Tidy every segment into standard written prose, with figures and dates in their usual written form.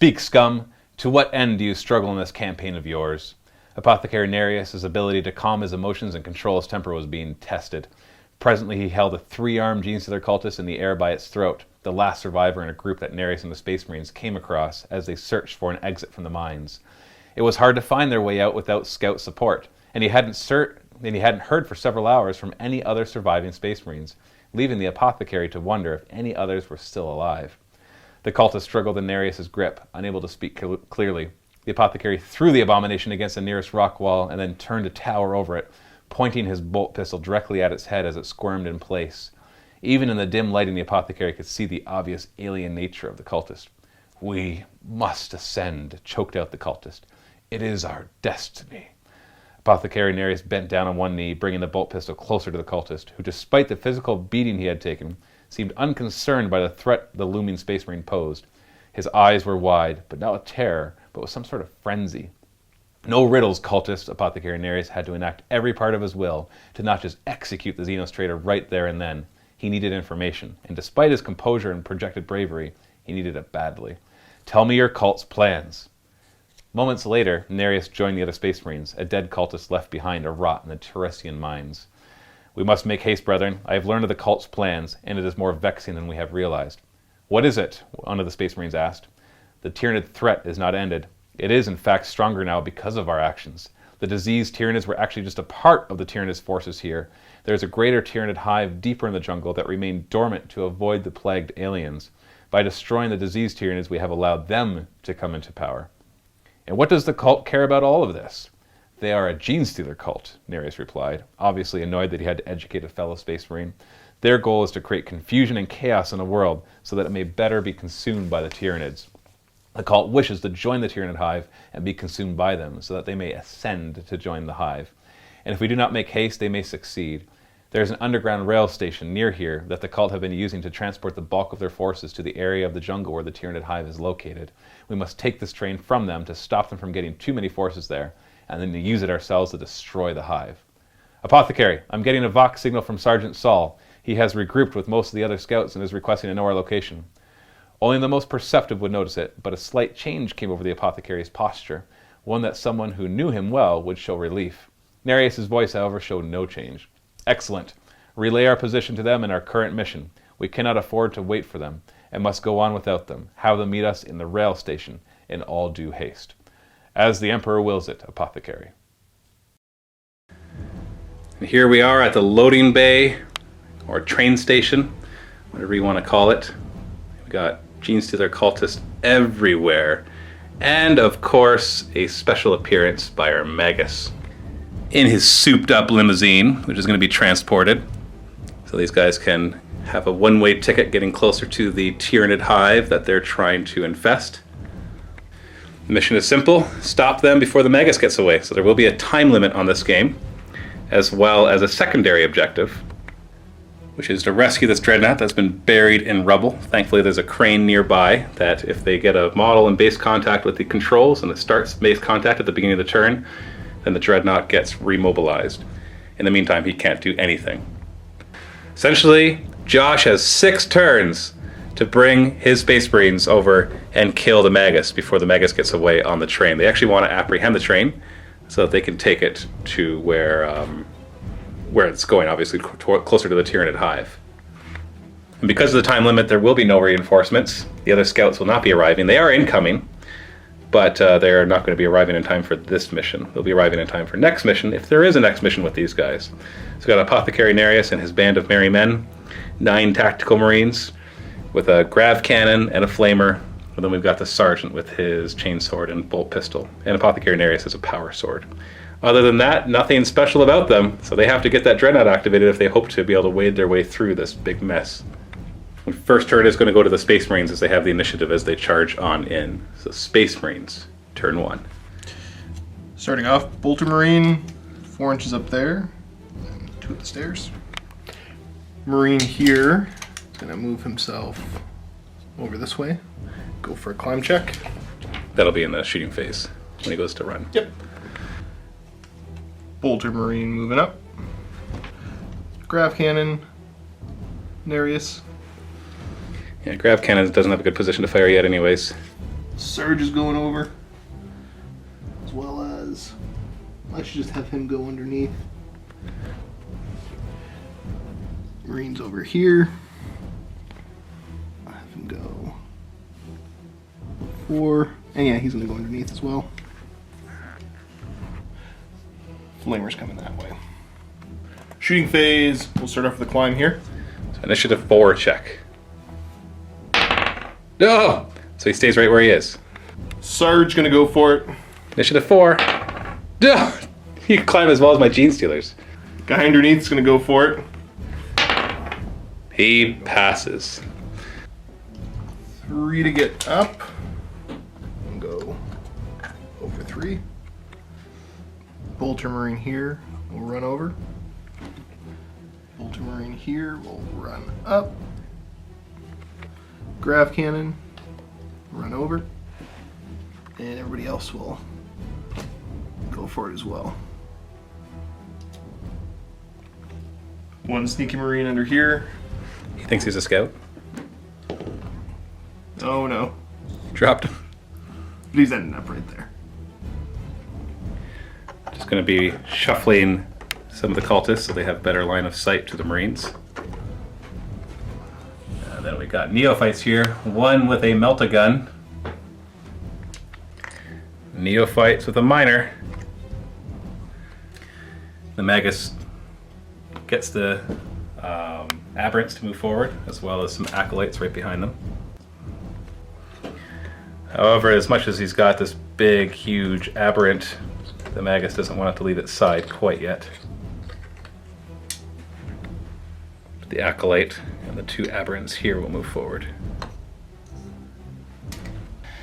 Speak, scum! To what end do you struggle in this campaign of yours? Apothecary Nerias' ability to calm his emotions and control his temper was being tested. Presently he held a 3-armed Genestealer cultist in the air by its throat, the last survivor in a group that Nerias and the Space Marines came across as they searched for an exit from the mines. It was hard to find their way out without scout support, and he hadn't heard for several hours from any other surviving Space Marines, leaving the Apothecary to wonder if any others were still alive. The cultist struggled in Nerias' grip, unable to speak clearly. The Apothecary threw the abomination against the nearest rock wall and then turned to tower over it, pointing his bolt pistol directly at its head as it squirmed in place. Even in the dim lighting, the Apothecary could see the obvious alien nature of the cultist. "We must ascend," choked out the cultist. "It is our destiny." Apothecary Nerias bent down on one knee, bringing the bolt pistol closer to the cultist, who, despite the physical beating he had taken, seemed unconcerned by the threat the looming Space Marine posed. His eyes were wide, but not with terror, but with some sort of frenzy. No riddles, cultist. Apothecary Nerias had to enact every part of his will to not just execute the Xenos traitor right there and then. He needed information, and despite his composure and projected bravery, he needed it badly. "Tell me your cult's plans." Moments later, Nerias joined the other Space Marines, a dead cultist left behind to rot in the Tyrusian mines. "We must make haste, brethren. I have learned of the cult's plans, and it is more vexing than we have realized." "What is it?" one of the Space Marines asked. "The Tyranid threat is not ended. It is, in fact, stronger now because of our actions. The diseased Tyranids were actually just a part of the Tyranid forces here. There is a greater Tyranid hive deeper in the jungle that remained dormant to avoid the plagued aliens. By destroying the diseased Tyranids, we have allowed them to come into power." "And what does the cult care about all of this?" "They are a Genestealer cult," Nerias replied, obviously annoyed that he had to educate a fellow Space Marine. "Their goal is to create confusion and chaos in the world so that it may better be consumed by the Tyranids. The cult wishes to join the Tyranid Hive and be consumed by them so that they may ascend to join the Hive. And if we do not make haste, they may succeed. There is an underground rail station near here that the cult have been using to transport the bulk of their forces to the area of the jungle where the Tyranid Hive is located. We must take this train from them to stop them from getting too many forces there, and then to use it ourselves to destroy the Hive." "Apothecary, I'm getting a Vox signal from Sergeant Saul. He has regrouped with most of the other scouts and is requesting to know our location." Only the most perceptive would notice it, but a slight change came over the Apothecary's posture, one that someone who knew him well would show relief. Nerias' voice, however, showed no change. "Excellent. Relay our position to them and our current mission. We cannot afford to wait for them, and must go on without them. Have them meet us in the rail station in all due haste." "As the Emperor wills it, Apothecary." And here we are at the loading bay, or train station, whatever you want to call it. We've got Genestealer cultists everywhere, and of course a special appearance by our Magos in his souped up limousine, which is going to be transported, so these guys can have a one-way ticket getting closer to the Tyranid Hive that they're trying to infest. The mission is simple: stop them before the Magos gets away. So there will be a time limit on this game, as well as a secondary objective, which is to rescue this dreadnought that's been buried in rubble. Thankfully, there's a crane nearby that if they get a model in base contact with the controls and it starts base contact at the beginning of the turn, then the dreadnought gets remobilized. In the meantime, he can't do anything. Essentially, Josh has 6 turns to bring his Space Marines over and kill the Magos before the Magos gets away on the train. They actually want to apprehend the train so that they can take it to where it's going, obviously closer to the Tyranid Hive. And because of the time limit, there will be no reinforcements. The other scouts will not be arriving. They are incoming, but they're not going to be arriving in time for this mission. They'll be arriving in time for next mission, if there is a next mission with these guys. So we've got Apothecary Nerias and his band of merry men, 9 tactical marines with a grav cannon and a flamer, and then we've got the sergeant with his chainsword and bolt pistol, and Apothecary Nerias has a power sword. Other than that, nothing special about them, so they have to get that dreadnought activated if they hope to be able to wade their way through this big mess. The first turn is going to go to the Space Marines as they have the initiative as they charge on in. So Space Marines, turn 1. Starting off, Bolter Marine, 4 inches up there, and 2 at the stairs. Marine here is going to move himself over this way, go for a climb check. That'll be in the shooting phase when he goes to run. Yep. Bolter Marine moving up. Grav Cannon, Nerias. Yeah, grav cannon doesn't have a good position to fire yet anyways. Surge is going over. As well as, let's just have him go underneath. Marine's over here. I'll have him go 4. And yeah, he's gonna go underneath as well. Flamer's coming that way. Shooting phase, we'll start off with the climb here. So initiative 4 check. No! So he stays right where he is. Sarge gonna go for it. Initiative 4. No! He can climb as well as my Gene Stealers. Guy underneath is gonna go for it. He passes. 3 to get up. And go over 3. Bolter Marine here will run over. Bolter Marine here will run up. Grav Cannon, run over. And everybody else will go for it as well. 1 Sneaky Marine under here. He thinks he's a scout. Oh no. Dropped him. But he's ending up right there. Just going to be shuffling some of the cultists so they have better line of sight to the Marines. And then we got neophytes here. One with a melt-a-gun. Neophytes with a miner. The Magos gets the aberrants to move forward, as well as some acolytes right behind them. However, as much as he's got this big, huge aberrant, the Magos doesn't want it to leave its side quite yet. The acolyte and the 2 aberrants here will move forward.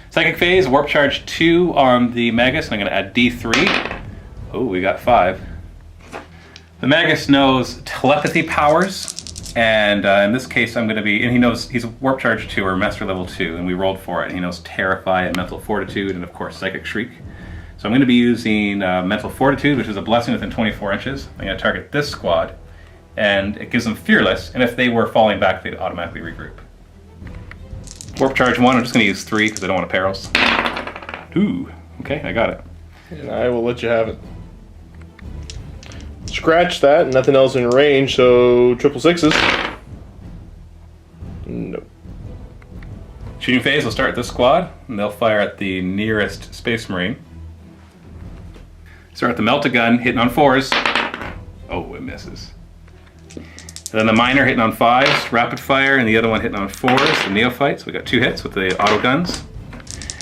Psychic phase, warp charge 2 on the Magos, and I'm going to add D3. Oh, we got 5. The Magos knows telepathy powers, and in this case I'm going to be, and he knows he's warp charge 2 or master level 2, and we rolled for it. And he knows Terrify and Mental Fortitude, and of course Psychic Shriek. So I'm going to be using Mental Fortitude, which is a blessing within 24 inches. I'm going to target this squad, and it gives them Fearless, and if they were falling back, they'd automatically regroup. Warp charge 1, I'm just going to use 3 because I don't want to perils. Ooh, okay, I got it. And I will let you have it. Scratch that, nothing else in range, so 666s. Nope. Shooting phase will start this squad, and they'll fire at the nearest Space Marine. Start with the melt-a-gun, hitting on 4s. Oh, it misses. And then the miner hitting on 5s, rapid fire, and the other one hitting on 4s, the neophytes. We got 2 hits with the auto guns.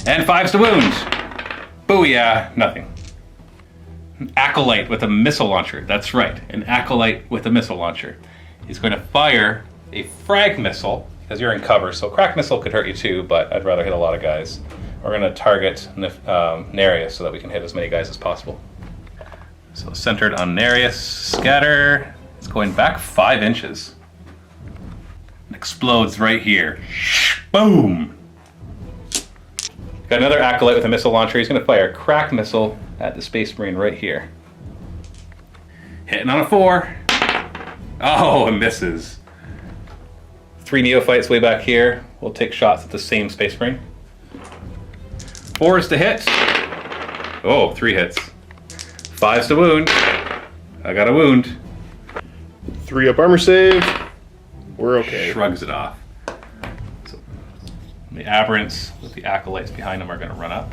And 5s to wound. Booyah, nothing. An acolyte with a missile launcher. That's right, an acolyte with a missile launcher. He's going to fire a frag missile, because you're in cover, so crack missile could hurt you too, but I'd rather hit a lot of guys. We're going to target Nerias so that we can hit as many guys as possible. So centered on Nerias, scatter. It's going back 5 inches. It explodes right here. Boom! Got another acolyte with a missile launcher. He's going to fire a crack missile at the Space Marine right here. Hitting on a 4. Oh, it misses. 3 neophytes way back here. We'll take shots at the same Space Marine. 4s to hit. Oh, 3 hits. 5s to wound. I got a wound. 3 up armor save. We're okay. Shrugs it off. So the aberrants with the acolytes behind them are going to run up.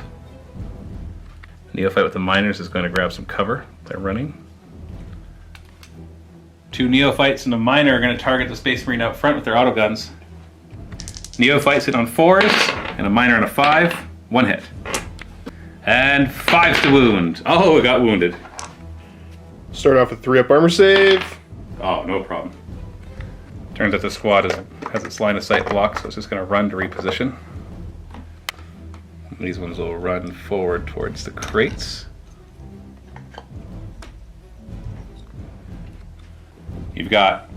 Neophyte with the miners is going to grab some cover. They're running. 2 neophytes and a miner are going to target the Space Marine out front with their autoguns. Neophytes hit on 4s and a miner on a 5. 1 hit. And 5s to wound. Oh, it got wounded. Start off with 3 up armor save. Oh, no problem. Turns out the squad has its line of sight blocked, so it's just going to run to reposition. These ones will run forward towards the crates. You've got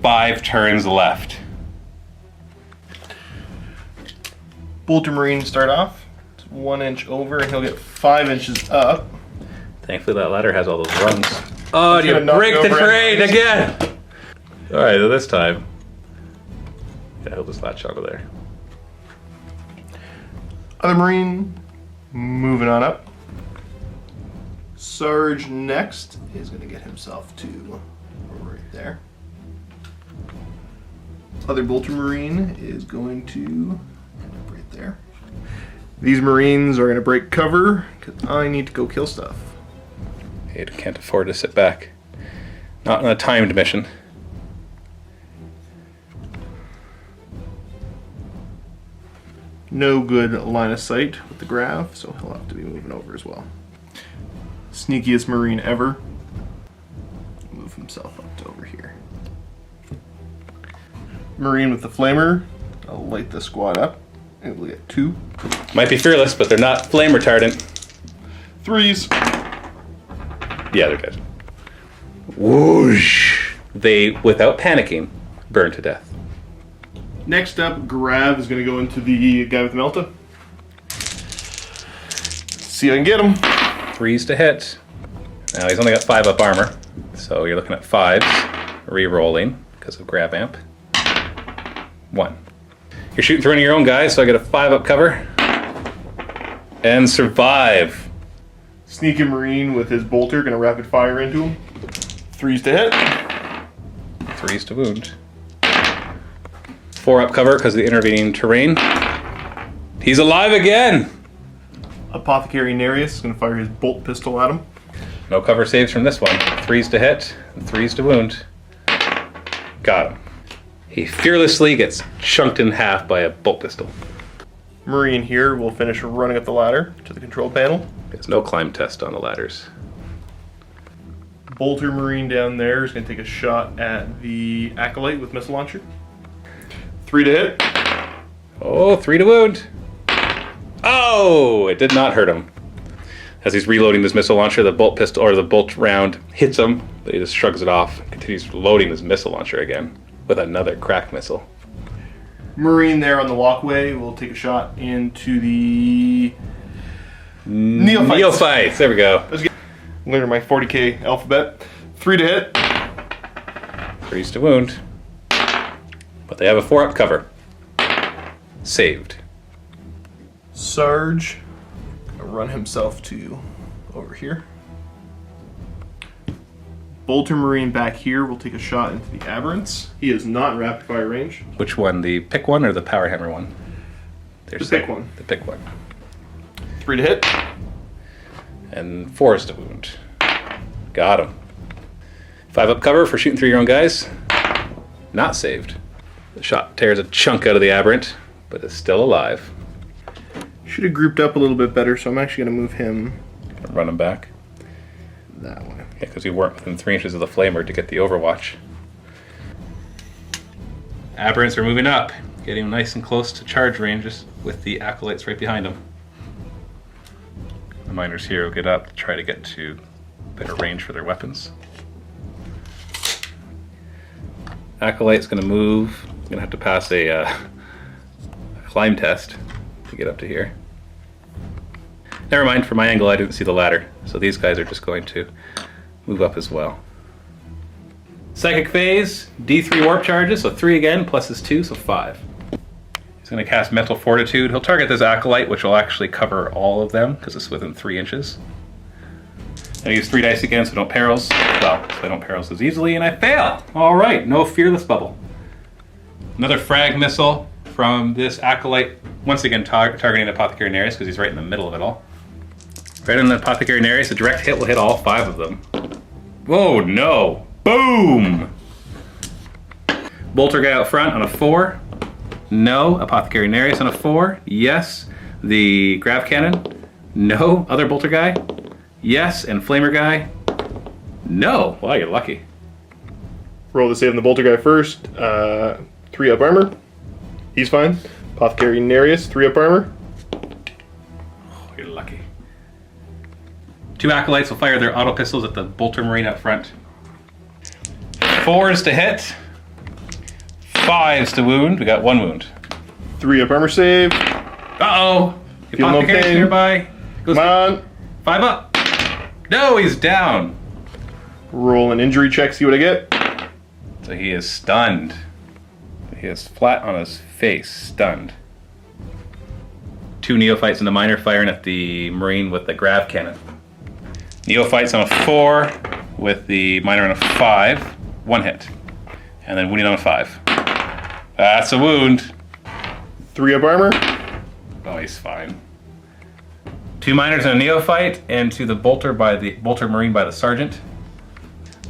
5 turns left. Bolter Marine start off. It's 1 inch over, and he'll get 5 inches up. Thankfully that ladder has all those rungs. Oh, you gonna knock break you the over terrain anyways. again! Alright, so this time. Yeah, he'll just latch onto there. Other Marine, moving on up. Sarge next is going to get himself to right there. Other Bolter Marine is going to end up right there. These Marines are going to break cover because I need to go kill stuff. You can't afford to sit back. Not on a timed mission. No good line of sight with the Grav, so he'll have to be moving over as well. Sneakiest Marine ever. Move himself up to over here. Marine with the Flamer. I'll light the squad up. And we'll get 2. Might be fearless, but they're not flame retardant. 3s. Yeah, they're good. Whoosh! They, without panicking, burn to death. Next up, Grav is going to go into the guy with the Melta. See if I can get him. 3s to hit. Now he's only got 5 up armor, so you're looking at 5s. Re-rolling because of grab amp. 1. You're shooting through one of your own guys, so I get a 5 up cover. And survive. Sneaky Marine with his bolter, going to rapid fire into him. 3s to hit. 3s to wound. 4 up cover because of the intervening terrain. He's alive again! Apothecary Nerias is going to fire his bolt pistol at him. No cover saves from this one. 3s to hit, and 3s to wound. Got him. He fearlessly gets chunked in half by a bolt pistol. Marine here will finish running up the ladder to the control panel. There's no climb test on the ladders. Bolter Marine down there is going to take a shot at the Acolyte with missile launcher. 3 to hit. Oh, 3 to wound. Oh, it did not hurt him. As he's reloading his missile launcher, the bolt pistol or the bolt round hits him, but he just shrugs it off and continues loading his missile launcher again with another crack missile. Marine there on the walkway will take a shot into the Neophytes. Neophytes, there we go. Learn my 40k alphabet. 3 to hit. 3s to wound. But they have a 4 up cover. Saved. Sarge gonna run himself to over here. Bolter Marine back here will take a shot into the Aberrants. He is not in rapid fire range. Which one? The pick one or the power hammer one? The pick one. The pick one. 3 to hit. And 4s to wound. Got him. 5 up cover for shooting through your own guys. Not saved. The shot tears a chunk out of the aberrant, but is still alive. Should have grouped up a little bit better, so I'm actually going to move him Run him back. that way. Yeah, because you weren't within 3 inches of the flamer to get the overwatch. Aberrants are moving up, getting nice and close to charge ranges with the acolytes right behind them. The miners here will get up to try to get to better range for their weapons. Acolyte's going to move. Going to have to pass a climb test to get up to here. Never mind, from my angle I didn't see the ladder, so these guys are just going to move up as well. Psychic phase, D3 warp charges, so 3 again, plus his 2, so 5. He's going to cast Mental Fortitude. He'll target this Acolyte, which will actually cover all of them, because it's within 3 inches. I use 3 dice again, so don't perils. Well, so I don't perils as easily, and I fail! Alright, no Fearless Bubble. Another frag missile from this Acolyte, once again targeting Apothecary Nerias, because he's right in the middle of it all. Right in the Apothecary Nerias, a direct hit will hit all 5 of them. Whoa, no! Boom! Bolter guy out front on a 4. No. Apothecary Nerias on a 4. Yes. The Grav Cannon. No. Other Bolter guy. Yes. And Flamer guy. No. Wow, you're lucky. Roll the save on the Bolter guy first. 3 up armor. He's fine. Apothecary Nerias, 3 up armor. Oh, you're lucky. 2 Acolytes will fire their auto pistols at the Bolter Marine up front. 4s to hit. 5s to wound. We got 1 wound. 3 up armor save. Uh-oh. Feel no Apothecary's pain. nearby. Goes Come on. 5 up. No, he's down. Roll an injury check, see what I get. So he is stunned. He is flat on his face, stunned. 2 2 neophytes and a miner firing at the marine with the grav cannon. Neophytes on a 4 with the miner on a 5. 1 hit. And then wounding on a 5. That's a wound. 3 up armor. Oh, he's fine. 2 miners and a neophyte, and to the bolter marine by the sergeant.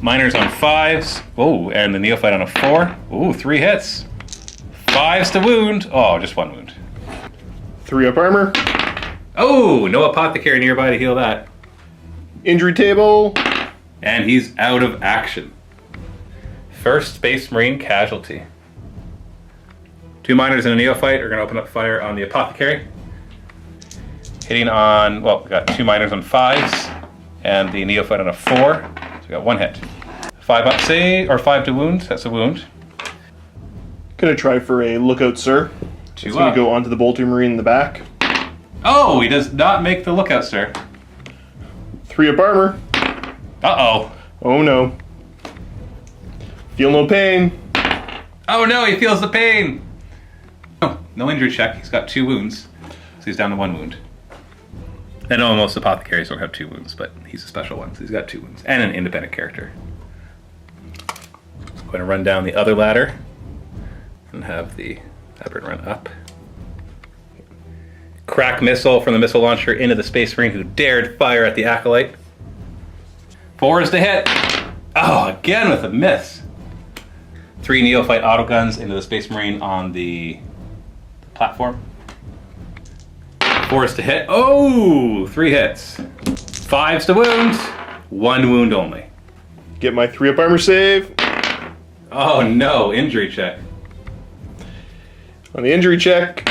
Miners on 5s. Oh, and the neophyte on a 4. Ooh, 3 hits. 5s to wound. Oh, just 1 wound. 3 up armor. Oh, no apothecary nearby to heal that. Injury table. And he's out of action. First Space Marine casualty. 2 miners and a neophyte are going to open up fire on the apothecary. Hitting on, well, we got 2 miners on 5s and the neophyte on a 4. So we got 1 hit. 5 up save, or 5 to wound. That's a wound. Gonna try for a lookout, sir. 2 It's up. gonna go onto the bolter marine in the back. Oh, he does not make the lookout, sir. 3 up armor. Uh-oh. Oh no. Feel no pain. Oh no, he feels the pain. Oh, no injury check. He's got 2 wounds. So he's down to 1 wound. I know most apothecaries don't have 2 wounds, but he's a special one, so he's got 2 wounds. And an independent character. I'm going to run down the other ladder and have the aberrant run up. Crack missile from the missile launcher into the Space Marine who dared fire at the Acolyte. 4 is to hit. Oh, again with a miss. 3 neophyte autoguns into the Space Marine on the platform. 4 is to hit. Oh, 3 hits. 5s to wound. 1 wound only. Get my 3 up armor save. Oh no, injury check. On the injury check.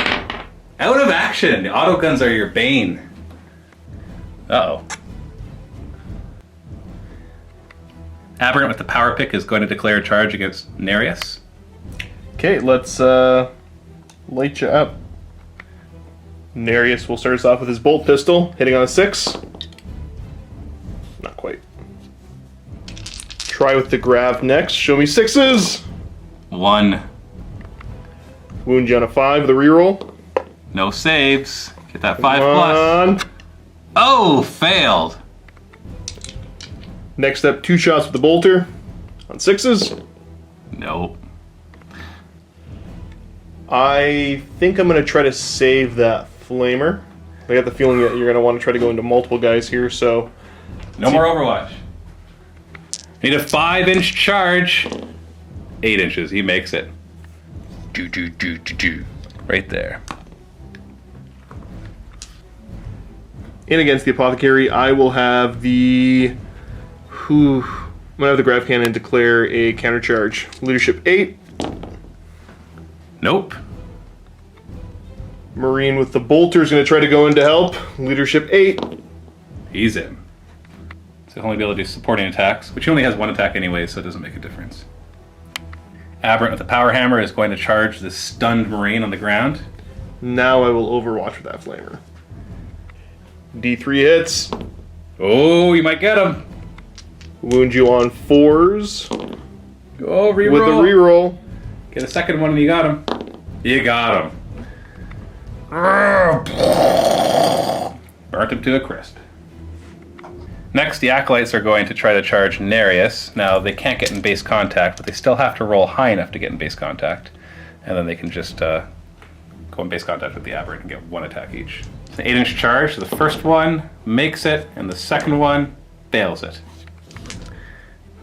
Out of action. The autoguns are your bane. Uh-oh. Aberrant with the power pick is going to declare a charge against Nerias. Okay, let's light you up. Nerias will start us off with his bolt pistol, hitting on a 6. Not quite. Try with the grav next. Show me 6s. 1. Wound you on a 5 with a reroll. No saves. Get that 5 Come plus. on. Oh, failed. Next up, 2 shots with the bolter on 6s. Nope. I think I'm going to try to save that flamer. I got the feeling that you're going to want to try to go into multiple guys here, so... No more Overwatch. Need a 5-inch charge. 8 inches. He makes it. Right there. In against the Apothecary, I will have the... I'm going to have the grav cannon declare a countercharge. Leadership 8. Nope. Marine with the bolter is going to try to go in to help. Leadership 8. He's in. So he'll only be able to do supporting attacks, which he only has 1 attack anyway, so it doesn't make a difference. Aberrant with the power hammer is going to charge the stunned Marine on the ground. Now I will overwatch with that flamer. D3 hits. Oh, you might get him. Wound you on 4s. Oh, reroll. With a reroll. Get a second one and you got him. You got him. Burnt him to a crisp. Next, the Acolytes are going to try to charge Nerias. Now, they can't get in base contact, but they still have to roll high enough to get in base contact. And then they can just go in base contact with the Aberrant and get 1 attack each. It's an 8-inch charge, so the first one makes it, and the second one fails it.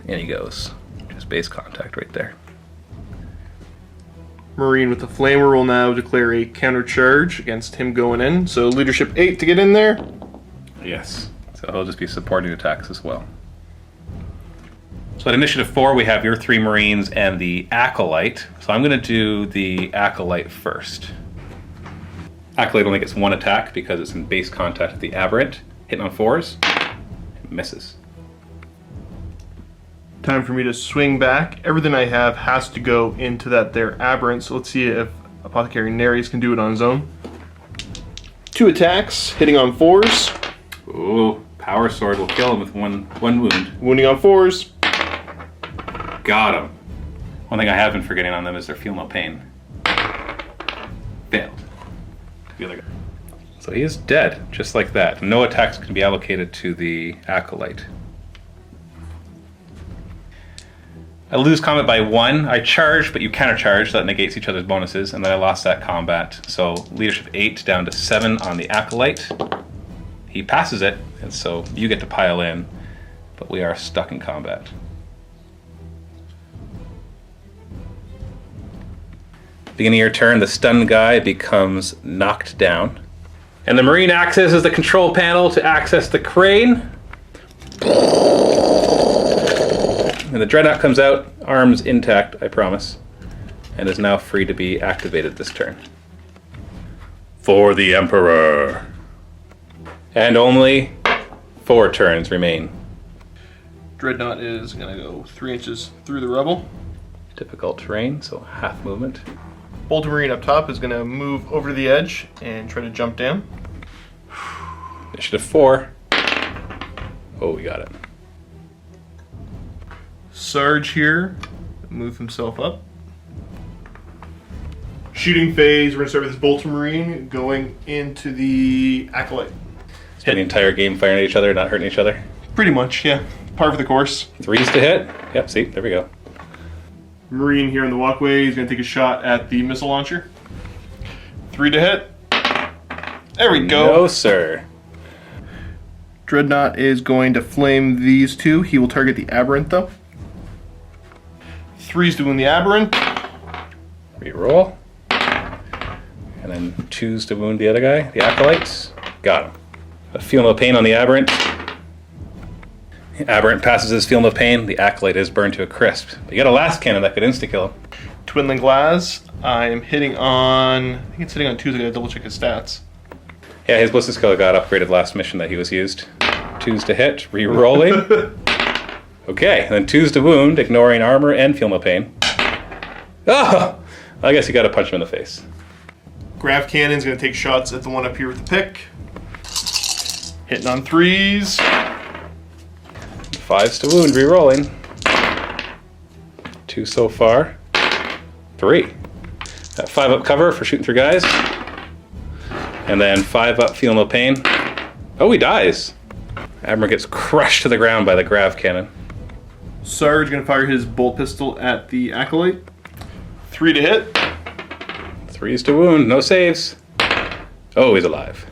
And he goes. Just base contact right there. Marine with the flamer will now declare a countercharge against him going in. So leadership 8 to get in there. Yes. So he'll just be supporting attacks as well. So at initiative 4, we have your 3 Marines and the Acolyte. So I'm going to do the Acolyte first. Acolyte only gets 1 attack because it's in base contact with the Aberrant. Hitting on 4s. It misses. Time for me to swing back. Everything I have has to go into that there Aberrant. So let's see if Apothecary Nerias can do it on his own. 2 attacks, hitting on 4s. Ooh, Power Sword will kill him with one wound. Wounding on 4s. Got him. One thing I have been forgetting on them is their feel no pain. Failed. The other guy. So So he is dead, just like that. No attacks can be allocated to the Acolyte. I lose combat by 1. I charge, but you countercharge, so that negates each other's bonuses, and then I lost that combat. So leadership 8 down to 7 on the Acolyte. He passes it, and so you get to pile in, but we are stuck in combat. Beginning of your turn, the stunned guy becomes knocked down. And the Marine accesses the control panel to access the crane. And the Dreadnought comes out, arms intact, I promise, and is now free to be activated this turn. For the Emperor. And only 4 turns remain. Dreadnought is going to go 3 inches through the rubble. Difficult terrain, so half movement. Ultramarine up top is going to move over to the edge and try to jump down. Initiative 4. Oh, we got it. Sarge here, move himself up. Shooting phase, we're going to start with this Ultramarine going into the Acolyte. Spend the entire game firing at each other, not hurting each other. Pretty much, yeah. Par for the course. 3s to hit. Yep, see, there we go. Marine here on the walkway is going to take a shot at the missile launcher. 3 to hit. There we go. No, sir. Dreadnought is going to flame these 2. He will target the Aberrant, though. 3's to wound the Aberrant. Reroll. And then 2's to wound the other guy, the Acolytes. Got him. A Feel No Pain on the Aberrant. The Aberrant passes his Feel No Pain. The Acolyte is burned to a crisp. But you got a last cannon that could insta-kill him. Twinling Glass. I am hitting on... I think it's hitting on 2's. I gotta double check his stats. Yeah, his Ballistic Skill got upgraded last mission that he was used. 2's to hit, re-rolling. Okay, and then 2's to wound, ignoring armor and Feel No Pain. Oh! I guess you gotta punch him in the face. Grav Cannon's gonna take shots at the one up here with the pick. Hitting on 3's. 5's to wound, re-rolling. 2 so far. 3. Got 5 up cover for shooting through guys. And then 5 up, Feel No Pain. Oh, he dies. Admiral gets crushed to the ground by the Grav Cannon. Sarge gonna fire his bolt pistol at the Acolyte. 3 to hit. 3's to wound, no saves. Oh, he's alive.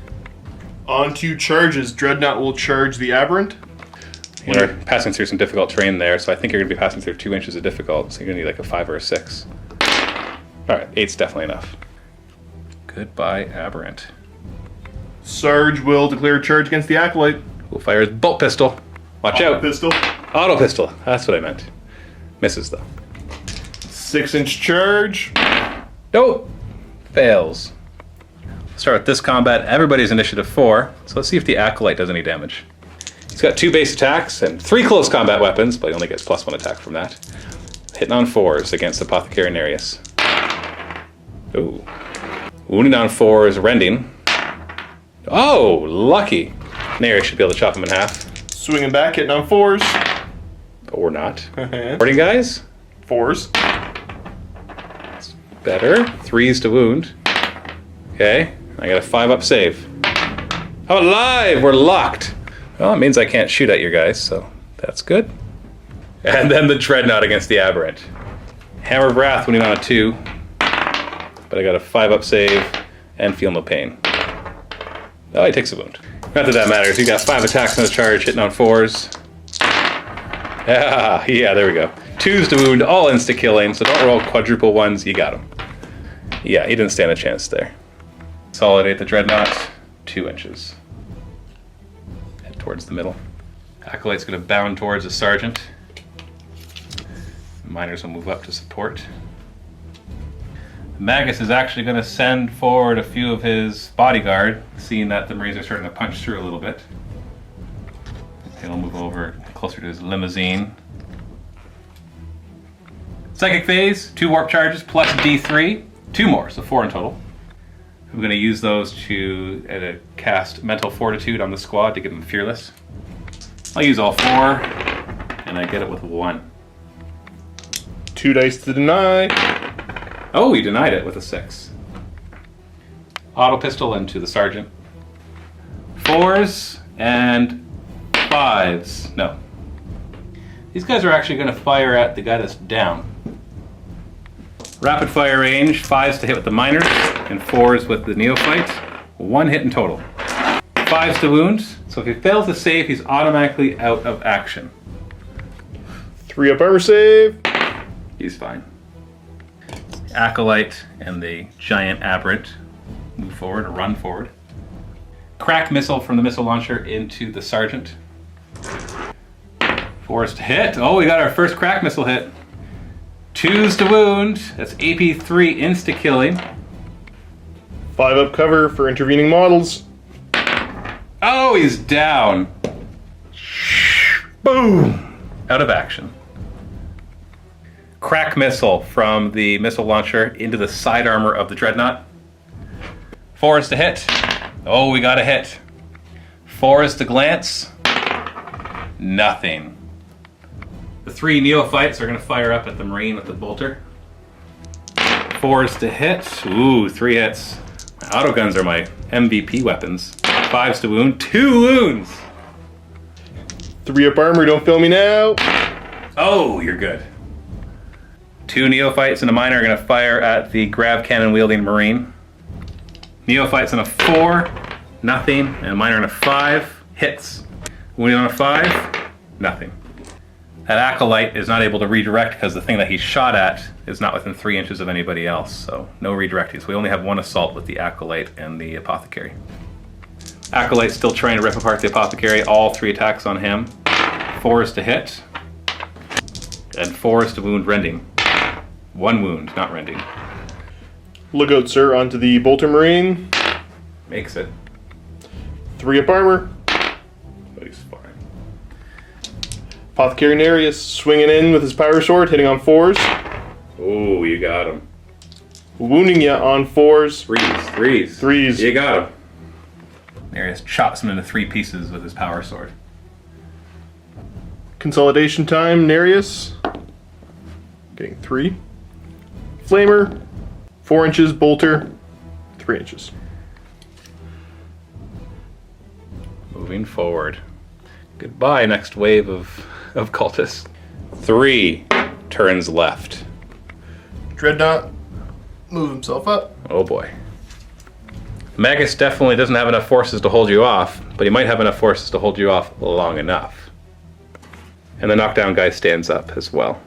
On 2 charges, Dreadnought will charge the Aberrant. You're passing through some difficult terrain there, so I think you're going to be passing through 2 inches of difficult, so you're going to need like a 5 or a 6. Alright, 8's definitely enough. Goodbye, Aberrant. Sarge will declare charge against the Acolyte. We'll fire his bolt pistol. Watch out. Pistol. Auto pistol. That's what I meant. Misses, though. 6-inch charge. Nope. Fails. Start with this combat. Everybody's initiative 4, so let's see if the Acolyte does any damage. He's got 2 base attacks and 3 close combat weapons, but he only gets +1 attack from that. Hitting on 4s against Apothecary Nerias. Ooh. Wounding on 4s, rending. Oh, lucky. Nerias should be able to chop him in half. Swinging back, hitting on 4s. Or not. Boarding guys? 4s. That's better. 3's to wound. Okay. I got a 5 up save. I'm alive! We're locked! Well, it means I can't shoot at your guys, so that's good. And then the Dreadnought against the Aberrant. Hammer of Wrath winning on a 2. But I got a 5 up save and Feel No Pain. Oh, he takes a wound. Not that that matters. You got 5 attacks on the charge, hitting on 4s. Yeah, there we go. 2's to wound, all insta-killing, so don't roll quadruple 1s, you got him. Yeah, he didn't stand a chance there. Consolidate the Dreadnought, 2 inches. Head towards the middle. Acolyte's going to bound towards the Sergeant. Miners will move up to support. Magos is actually going to send forward a few of his bodyguard, seeing that the Marines are starting to punch through a little bit. He'll move over closer to his limousine. Psychic phase, 2 warp charges plus D3, 2 more, so 4 in total. I'm going to use those to cast Mental Fortitude on the squad to get them fearless. I'll use all 4, and I get it with 1. 2 dice to deny. Oh, he denied it with a 6. Auto pistol into the Sergeant. 4s and 5s. No. These guys are actually going to fire at the guy that's down. Rapid fire range, 5s to hit with the miners and 4s with the neophytes. 1 hit in total. 5s to wound, so if he fails to save, he's automatically out of action. 3 up armor save. He's fine. Acolyte and the giant aberrant move forward or run forward. Crack missile from the missile launcher into the sergeant. 4s to hit. Oh, we got our first crack missile hit. 2s to wound. That's AP3 insta-killing. 5 up cover for intervening models. Oh, he's down. Boom. Out of action. Crack missile from the missile launcher into the side armor of the dreadnought. 4s to hit. Oh, we got a hit. 4s to glance. Nothing. The 3 neophytes are going to fire up at the Marine with the bolter. 4s to hit. Ooh, 3 hits. My autoguns are my MVP weapons. 5s to wound. 2 wounds! 3 up armor, don't fail me now. Oh, you're good. 2 neophytes and a miner are going to fire at the grav cannon wielding Marine. Neophytes on a 4, nothing, and a miner on a 5, hits. Wounded on a 5, nothing. That acolyte is not able to redirect because the thing that he shot at is not within 3 inches of anybody else, so no redirecting. So we only have 1 assault with the acolyte and the apothecary. Acolyte's still trying to rip apart the apothecary. All 3 attacks on him. 4s to hit, and 4s to wound rending. 1 wound, not rending. Look out, sir, onto the bolter Marine. Makes it. 3 up armor. But he's fine. Apothecary Nerias swinging in with his power sword, hitting on 4s. Oh, you got him. Wounding you on 4s. 3s. 3s. You got him. Nerias chops him into 3 pieces with his power sword. Consolidation time, Nerias. Getting 3. Flamer. 4 inches, bolter. 3 inches. Moving forward. Goodbye, next wave of cultists. 3 turns left. Dreadnought, move himself up. Oh boy. Magos definitely doesn't have enough forces to hold you off, but he might have enough forces to hold you off long enough. And the knockdown guy stands up as well.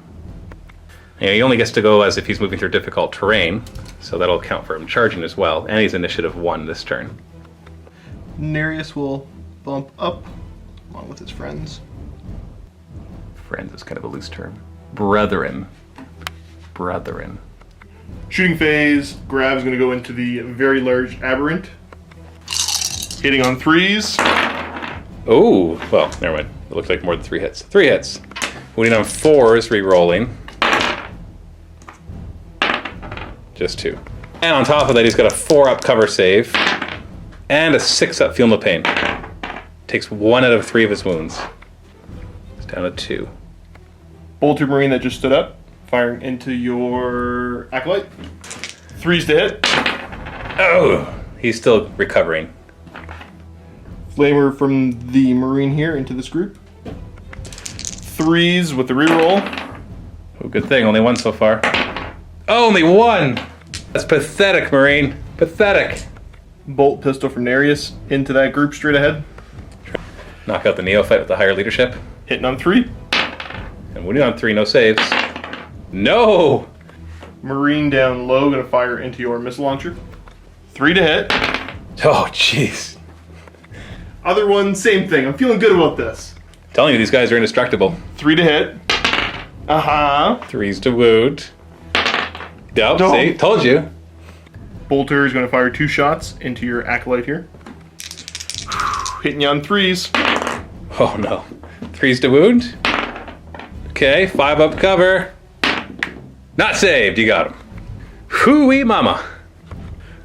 And he only gets to go as if he's moving through difficult terrain, so that'll count for him charging as well, and he's initiative 1 this turn. Nerias will bump up along with his friends. Friends is kind of a loose term. Brethren. Shooting phase, Grav's going to go into the very large aberrant. Hitting on 3s. Oh, well, never mind. It looks like more than 3 hits. 3 hits. Wounding on 4s, re-rolling. Just 2. And on top of that, he's got a 4-up cover save. And a 6-up feel no pain. Takes 1 out of 3 of his wounds. It's down to 2. Bolter Marine that just stood up, firing into your acolyte. 3s to hit. Oh, he's still recovering. Flamer from the Marine here into this group. 3s with the reroll. Oh, good thing, only 1 so far. Oh, only 1! That's pathetic, Marine. Pathetic. Bolt pistol from Nerias into that group straight ahead. Knock out the neophyte with the higher leadership. Hitting on 3. And wounding on 3, no saves. No! Marine down low, gonna fire into your missile launcher. 3 to hit. Oh, jeez. Other one, same thing. I'm feeling good about this. Telling you, these guys are indestructible. 3 to hit. 3s to wound. Nope, No. see? Told you. Bolter is gonna fire 2 shots into your acolyte here. Hitting you on 3s. Oh, no. 3s to wound. Okay, 5-up cover. Not saved, you got him. Hooey mama.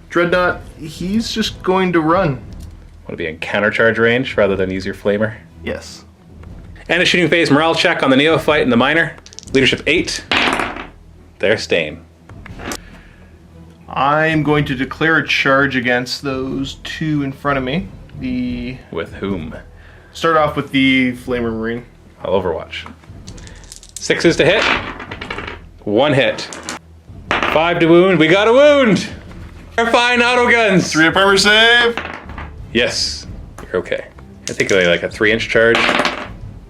Dreadnought, he's just going to run. Want to be in countercharge range rather than use your flamer. Yes. And a shooting phase morale check on the neophyte and the miner. Leadership 8. They're staying. I'm going to declare a charge against those 2 in front of me. With whom? Start off with the Flamer Marine. I'll Overwatch. 6s to hit. 1 hit. 5 to wound. We got a wound! Our fine auto guns! 3 up armor save! Yes. You're okay. I think like a 3-inch charge.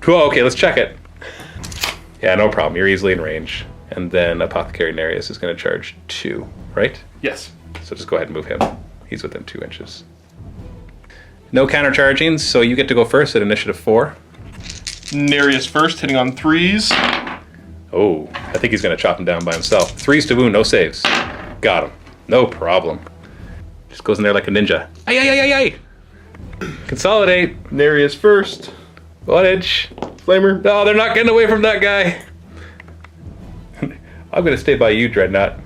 Cool, okay, let's check it. Yeah, no problem. You're easily in range. And then Apothecary Nerias is going to charge 2, right? Yes. So just go ahead and move him. He's within 2 inches. No countercharging, so you get to go first at initiative 4. Nerias first, hitting on 3s. Oh, I think he's going to chop him down by himself. 3s to wound, no saves. Got him. No problem. Just goes in there like a ninja. Ay, ay, ay, ay, ay. Consolidate. Nerias first. Wattage. Flamer. No, they're not getting away from that guy. I'm going to stay by you, Dreadnought.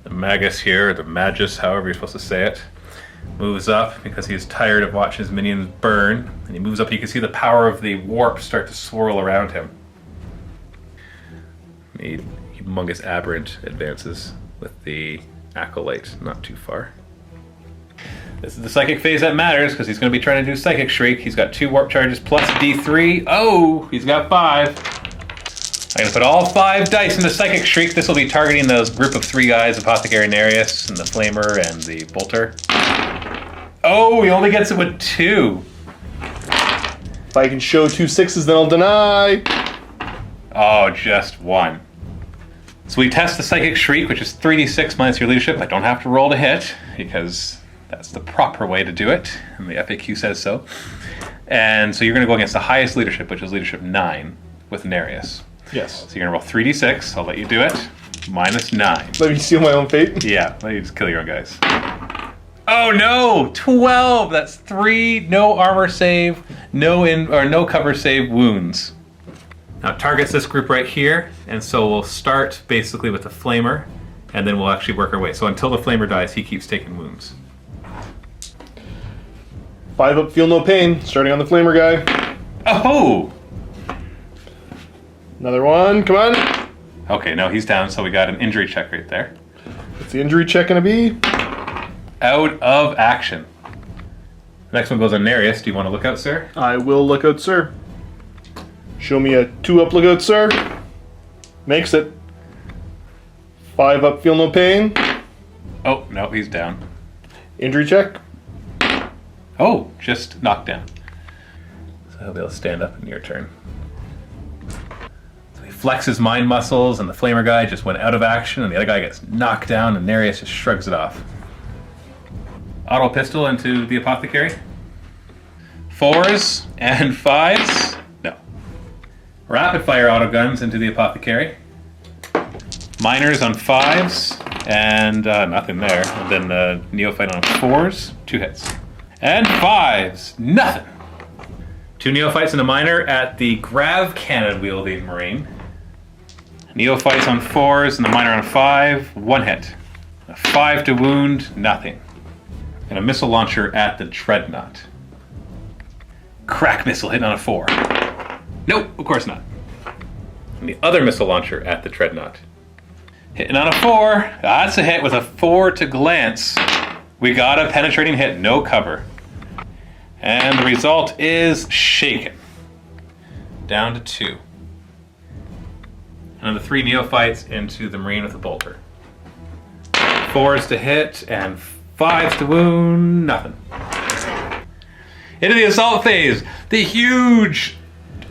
The Magos here, or the Magos, however you're supposed to say it, moves up because he's tired of watching his minions burn. And he moves up, you can see the power of the warp start to swirl around him. The humongous aberrant advances with the acolyte not too far. This is the psychic phase that matters because he's going to be trying to do Psychic Shriek. He's got 2 warp charges plus D3. Oh, he's got 5. I'm going to put all 5 dice into Psychic Shriek. This will be targeting those group of 3 guys, Apothecary Nerias and the Flamer and the Bolter. Oh, he only gets it with 2. If I can show 2 6s, then I'll deny. Oh, just 1. So we test the Psychic Shriek, which is 3d6 minus your leadership. I don't have to roll to hit because that's the proper way to do it, and the FAQ says so. And so you're going to go against the highest leadership, which is leadership 9 with Nerias. Yes. So you're going to roll 3d6. I'll let you do it. Minus 9. Let me steal my own fate. Yeah, let you just kill your own guys. Oh no! 12! That's 3 no armor save, no cover save wounds. Now it targets this group right here, and so we'll start basically with the Flamer, and then we'll actually work our way. So until the Flamer dies, he keeps taking wounds. 5 up, feel no pain. Starting on the Flamer guy. Oh! Another 1, come on. Okay, no, he's down, so we got an injury check right there. What's the injury check gonna be? Out of action. Next one goes on Nerias. Do you want to look out, sir? I will look out, sir. Show me a 2 up, look out, sir. Makes it. 5 up, feel no pain. Oh, no, he's down. Injury check. Oh, just knocked down. So he'll be able to stand up in your turn. So he flexes his mind muscles, and the Flamer guy just went out of action, and the other guy gets knocked down, and Nerias just shrugs it off. Auto pistol into the Apothecary. 4s and 5s. No. Rapid fire auto guns into the Apothecary. Miners on 5s and nothing there. And then Neophyte on 4s, 2 hits. And 5s, nothing. 2 Neophytes and a Miner at the Grav Cannon wielding Marine. Neophytes on 4s and the Miner on 5, 1 hit. A 5 to wound, nothing. And a missile launcher at the Dreadnought. Crack missile hitting on a 4. Nope, of course not. And the other missile launcher at the Dreadnought. Hitting on a 4. That's a hit with a 4 to glance. We got a penetrating hit, no cover. And the result is shaken. Down to 2. And the 3 Neophytes into the Marine with the Bolter. 4s to hit and 5s to wound, nothing. Into the assault phase, the huge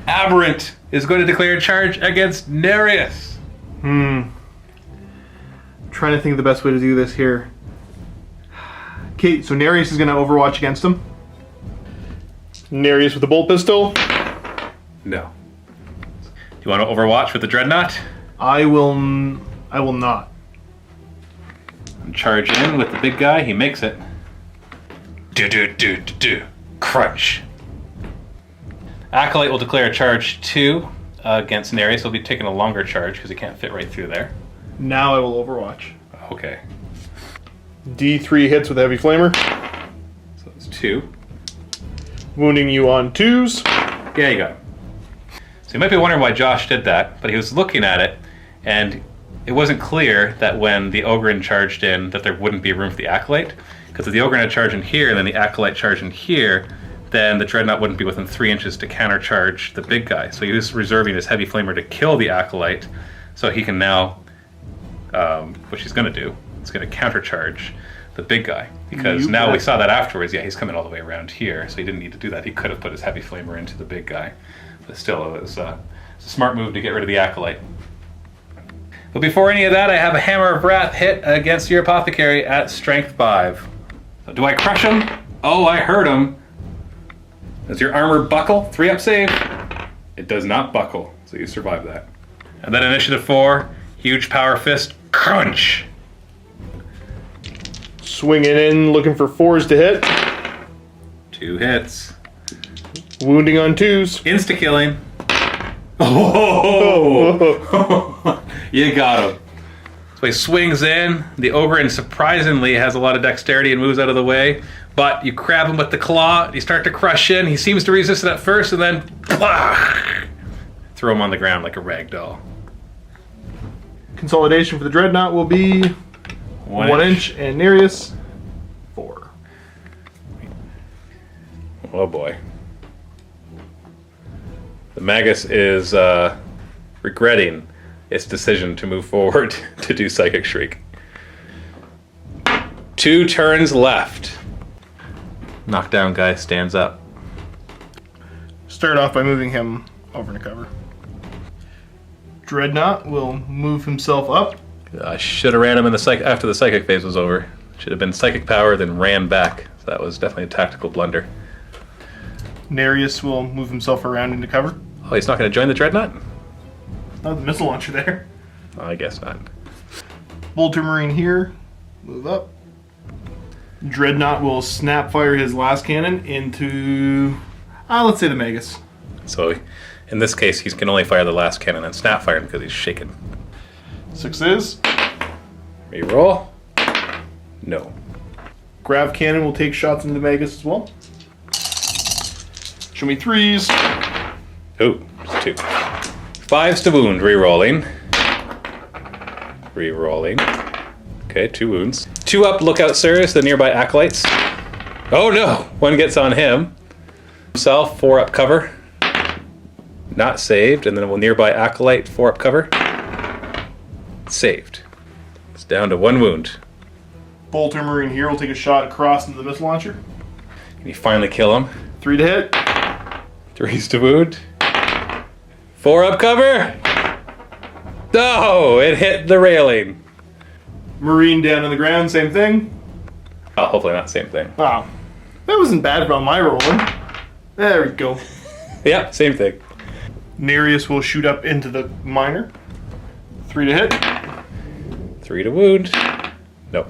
aberrant is going to declare a charge against Nerias. Trying to think of the best way to do this here. Okay, so Nerias is going to overwatch against him. Nerias with the bolt pistol. No. Do you want to overwatch with the Dreadnought? I will not. Charge in with the big guy, he makes it. Crunch. Acolyte will declare a charge 2 against Nerias. He'll be taking a longer charge because he can't fit right through there. Now I will overwatch. Okay. D3 hits with a heavy flamer. So it's 2. Wounding you on 2s. Yeah, you got him. So you might be wondering why Josh did that, but he was looking at it, and it wasn't clear that when the Ogren charged in that there wouldn't be room for the Acolyte, Because if the Ogre had charged in here, and then the Acolyte charged in here, then the Dreadnought wouldn't be within 3 inches to countercharge the big guy. So he was reserving his Heavy Flamer to kill the Acolyte, so he can now, which he's going to do, it's going to countercharge the big guy. Because now we saw that afterwards, yeah, he's coming all the way around here, so he didn't need to do that. He could have put his Heavy Flamer into the big guy. But still, it's a smart move to get rid of the Acolyte. But before any of that, I have a Hammer of Wrath hit against your Apothecary at Strength 5. So do I crush him? Oh, I hurt him. Does your armor buckle? 3-up save? It does not buckle, so you survive that. And then Initiative 4, huge power fist, crunch! Swinging in, looking for 4s to hit. 2 hits. Wounding on 2s. Insta-killing. Oh! You got him. So he swings in. The Ogre, and surprisingly, has a lot of dexterity and moves out of the way. But you grab him with the claw, you start to crush in. He seems to resist it at first, and then throw him on the ground like a rag doll. Consolidation for the Dreadnought will be 1 inch, and Nerias 4. Oh boy. The Magos is regretting its decision to move forward to do Psychic Shriek. 2 turns left. Knockdown guy stands up. Start off by moving him over to cover. Dreadnought will move himself up. I should have ran him in the after the Psychic phase was over. Should have been Psychic Power, then ran back. So that was definitely a tactical blunder. Nerias will move himself around into cover. Oh, he's not going to join the Dreadnought? Oh, the missile launcher there. Oh, I guess not. Bolter Marine here. Move up. Dreadnought will snap fire his last cannon into, let's say the Magos. So in this case, he can only fire the last cannon and snap fire because he's shaken. 6s. Reroll. No. Grav cannon will take shots into Magos as well. Show me 3s. Oh, it's 2. 5s to wound, rerolling. Rerolling. Okay, 2 wounds. 2 up, lookout Sirius, the nearby acolytes. Oh no! 1 gets on him. Himself, 4 up cover. Not saved, and then a nearby acolyte, 4 up cover. Saved. It's down to 1 wound. Bolter Marine here will take a shot across into the missile launcher. Can you finally kill him? 3 to hit. 3s to wound. 4 up cover! No! It hit the railing. Marine down on the ground, same thing. Oh, hopefully not same thing. Wow. That wasn't bad about my rolling. There we go. Yeah, same thing. Nerias will shoot up into the miner. 3 to hit. 3 to wound. Nope.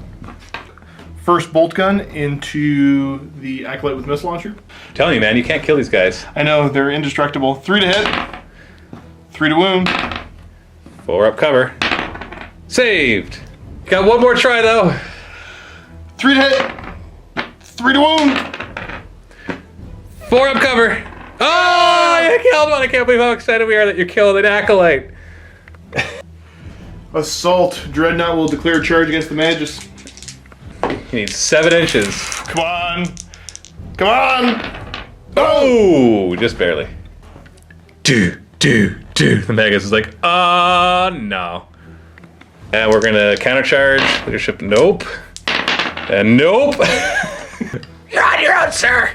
First bolt gun into the acolyte with missile launcher. I'm telling you, man, you can't kill these guys. I know, they're indestructible. 3 to hit. 3 to wound. 4 up cover. Saved. Got 1 more try though. 3 to hit. 3 to wound. 4 up cover. Oh, you killed one. I can't believe how excited we are that you killed an acolyte. Assault. Dreadnought will declare charge against the Magos. You need 7 inches. Come on. Come on. Oh, just barely. The Magos is like, no. And we're gonna countercharge. Leadership, nope. And nope. You're on your own, sir.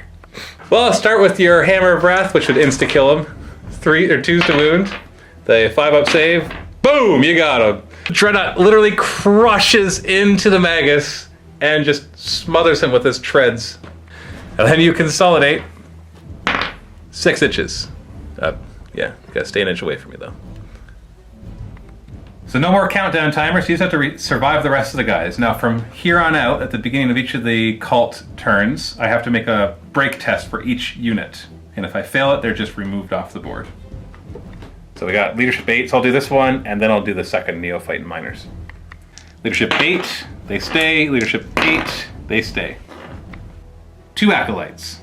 Well, start with your Hammer of Wrath, which would insta-kill him. 2s to wound. The 5-up save. Boom, you got him. Dreadnought literally crushes into the Magos and just smothers him with his treads. And then you consolidate 6 inches. Yeah, you gotta stay an inch away from me though. So no more countdown timers, you just have to survive the rest of the guys. Now from here on out, at the beginning of each of the cult turns, I have to make a break test for each unit. And if I fail it, they're just removed off the board. So we got Leadership 8, so I'll do this one, and then I'll do the second Neophyte and Miners. Leadership 8, they stay. Leadership 8, they stay. 2 Acolytes.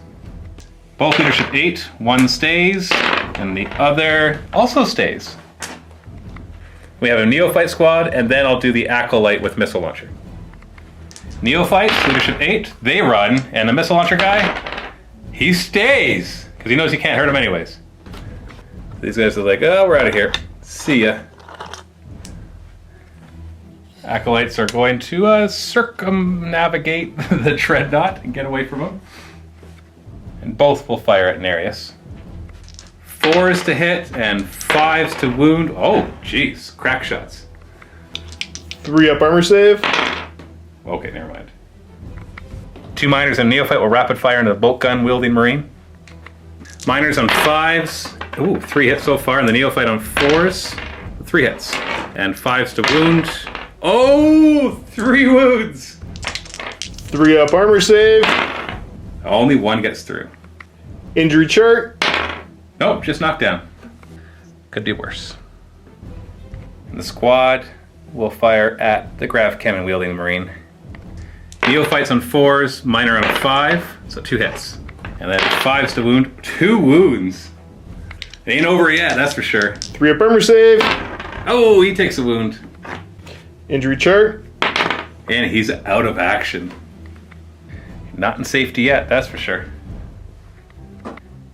Both Leadership 8, 1 stays, and the other also stays. We have a Neophyte squad, and then I'll do the Acolyte with Missile Launcher. Neophytes, leadership 8, they run, and the missile launcher guy, he stays, because he knows he can't hurt him anyways. These guys are like, oh, we're out of here. See ya. Acolytes are going to circumnavigate the Dreadnought and get away from him. And both will fire at Nerias. 4s to hit and 5s to wound. Oh, jeez. Crack shots. 3 up armor save. Okay, never mind. 2 miners and Neophyte will rapid fire into the bolt gun wielding Marine. Miners on 5s. Ooh, 3 hits so far, and the Neophyte on 4s. 3 hits. And 5s to wound. Oh, 3 wounds. 3 up armor save. Only 1 gets through. Injury chart. Nope, just knocked down. Could be worse. And the squad will fire at the grav cannon wielding Marine. Neophytes on 4s, miner on 5, so 2 hits. And then 5s to wound, 2 wounds. It ain't over yet, that's for sure. 3 up armor save. Oh, he takes a wound. Injury chart. And he's out of action. Not in safety yet, that's for sure.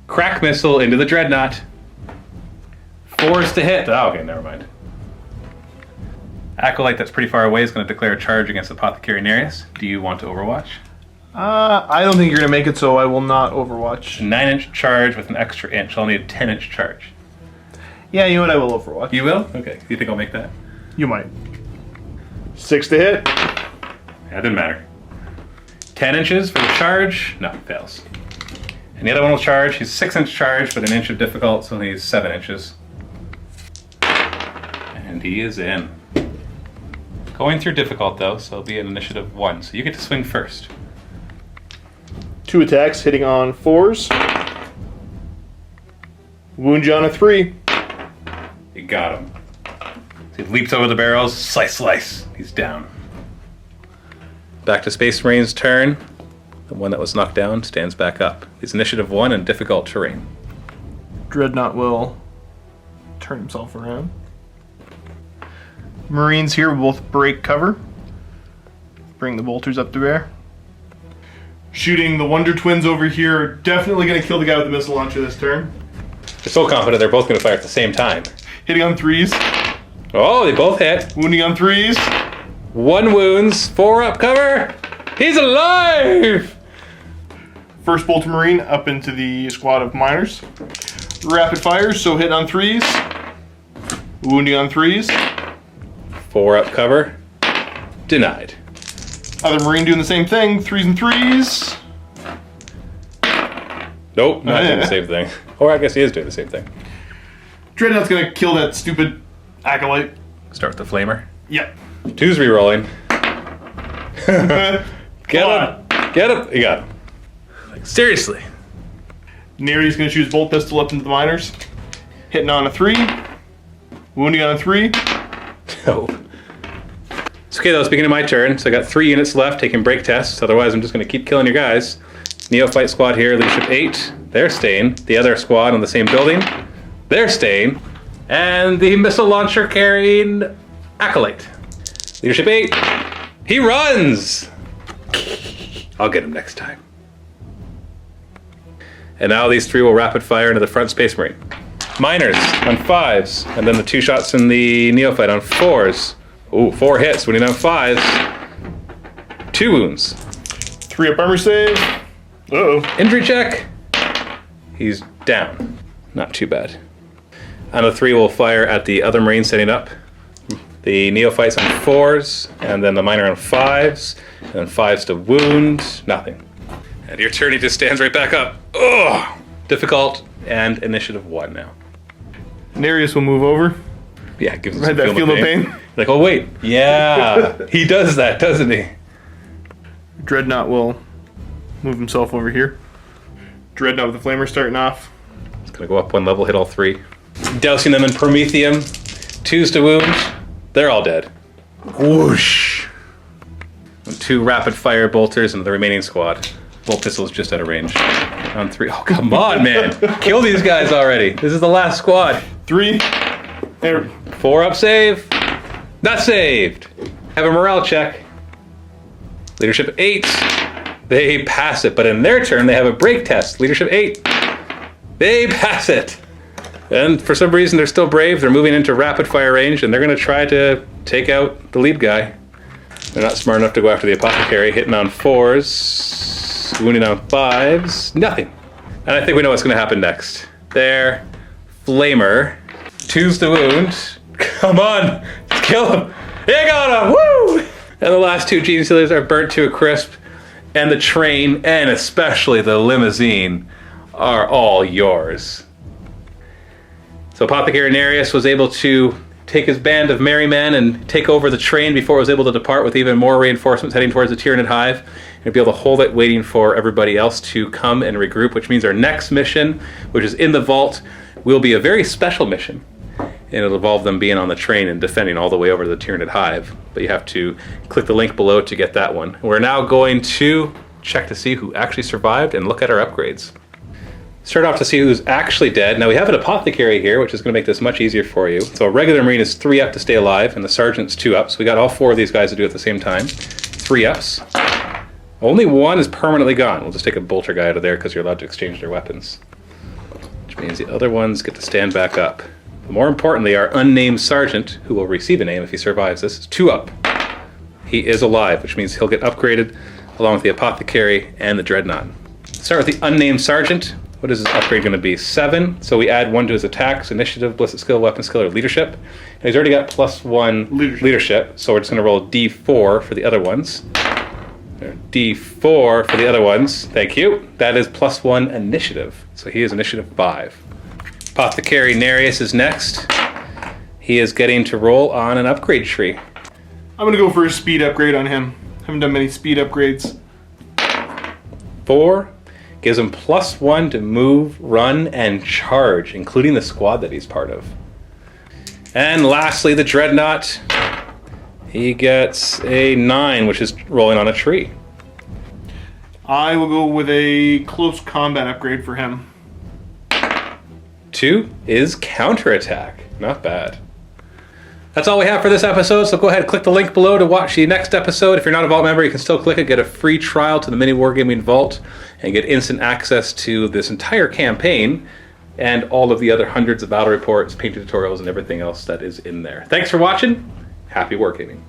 Crack missile into the Dreadnought. 4s to hit. Oh, okay, never mind. Acolyte that's pretty far away is going to declare a charge against Apothecary Nerias. Do you want to overwatch? I don't think you're going to make it, so I will not overwatch. A 9-inch charge with an extra inch. I'll need a 10-inch charge. Yeah, you know what? I will overwatch. You will? Okay. Do you think I'll make that? You might. 6 to hit. That didn't matter. 10 inches for the charge. No, fails. And the other one will charge. He's 6-inch charge, but an inch of difficult, so he's 7 inches. And he is in. Going through difficult though, so it'll be an initiative 1. So you get to swing first. 2 attacks hitting on 4s. Wound you on a 3. You got him. So he leaps over the barrels, slice, slice. He's down. Back to Space Marine's turn. The one that was knocked down stands back up. He's initiative 1 in difficult terrain. Dreadnought will turn himself around. Marines here will both break cover. Bring the bolters up to bear. Shooting the Wonder Twins over here. Definitely going to kill the guy with the missile launcher this turn. They're so confident they're both going to fire at the same time. Hitting on 3s. Oh, they both hit. Wounding on 3s. 1 wounds, 4 up cover. He's alive! First Bolter Marine up into the squad of miners. Rapid fire, so hitting on 3s. Wounding on 3s. 4 up cover. Denied. Other Marine doing the same thing. 3s and 3s. Nope, not doing the same thing. Or I guess he is doing the same thing. Dreadnought's gonna kill that stupid acolyte. Start with the flamer. Yep. 2's re-rolling. Get him! Get him! You got him. Like, seriously. Neri's gonna shoot his bolt pistol up into the miners. Hitting on a 3. Wounding on a 3. No. It's okay though, it's beginning of my turn, so I got 3 units left taking break tests, otherwise I'm just gonna keep killing your guys. Neophyte squad here, leadership 8, they're staying. The other squad on the same building, they're staying. And the missile launcher carrying Acolyte. Leadership 8, he runs! I'll get him next time. And now these 3 will rapid fire into the front Space Marine. Miners on 5s, and then the 2 shots in the Neophyte on 4s. Ooh, 4 hits, winning on 5s. 2 wounds. 3 up armor save. Uh-oh. Injury check. He's down. Not too bad. And the 3 will fire at the other Marine setting up. The Neophytes on 4s, and then the Miner on 5s, and then 5s to wound. Nothing. And your turn, he just stands right back up. Ugh! Difficult, and initiative 1 now. Nerias will move over. Yeah, it gives him Right, some that feel no pain. Like, oh wait, yeah, he does that, doesn't he? Dreadnought will move himself over here. Dreadnought with the flamer starting off. It's gonna go up 1 level, hit all 3. Dousing them in Promethium. 2s to wound. They're all dead. Whoosh. And 2 rapid fire bolters into the remaining squad. Bolt pistol's just out of range. On 3. Oh, come on, man. Kill these guys already. This is the last squad. 3. There. 4 up save. Not saved. Have a morale check. Leadership 8. They pass it, but in their turn they have a break test. Leadership 8. They pass it. And for some reason they're still brave. They're moving into rapid fire range and they're going to try to take out the lead guy. They're not smart enough to go after the Apothecary. Hitting on 4s, wounding on 5s, nothing. And I think we know what's going to happen next. There, Flamer, 2's the wound. Come on, kill him. You got him, woo! And the last 2 Gene Stealers are burnt to a crisp. And the train, and especially the limousine, are all yours. So Apothecary Nerias was able to take his band of merry men and take over the train before it was able to depart with even more reinforcements heading towards the Tyranid Hive, and be able to hold it waiting for everybody else to come and regroup, which means our next mission, which is in the vault, will be a very special mission. And it'll involve them being on the train and defending all the way over to the Tyranid Hive. But you have to click the link below to get that one. We're now going to check to see who actually survived and look at our upgrades. Start off to see who's actually dead. Now we have an Apothecary here, which is going to make this much easier for you. So a regular Marine is 3 up to stay alive, and the Sergeant's 2 up. So we got all 4 of these guys to do it at the same time. 3 ups. Only 1 is permanently gone. We'll just take a Bolter guy out of there because you're allowed to exchange their weapons. Which means the other ones get to stand back up. But more importantly, our unnamed Sergeant, who will receive a name if he survives this, is 2 up. He is alive, which means he'll get upgraded along with the Apothecary and the Dreadnought. Start with the unnamed Sergeant. What is his upgrade going to be? 7. So we add 1 to his attacks, initiative, ballistic skill, weapon skill, or leadership. And he's already got +1 leadership. So we're just going to roll a D4 for the other ones. D4 for the other ones. Thank you. That is +1 initiative. So he is initiative 5. Apothecary Nerias is next. He is getting to roll on an upgrade tree. I'm going to go for a speed upgrade on him. Haven't done many speed upgrades. 4 gives him +1 to move, run, and charge, including the squad that he's part of. And lastly, the Dreadnought. He gets a 9, which is rolling on a tree. I will go with a close combat upgrade for him. 2 is counterattack. Not bad. That's all we have for this episode, so go ahead and click the link below to watch the next episode. If you're not a Vault member, you can still click it, get a free trial to the MiniWarGaming Vault, and get instant access to this entire campaign and all of the other hundreds of battle reports, painting tutorials, and everything else that is in there. Thanks for watching. Happy wargaming.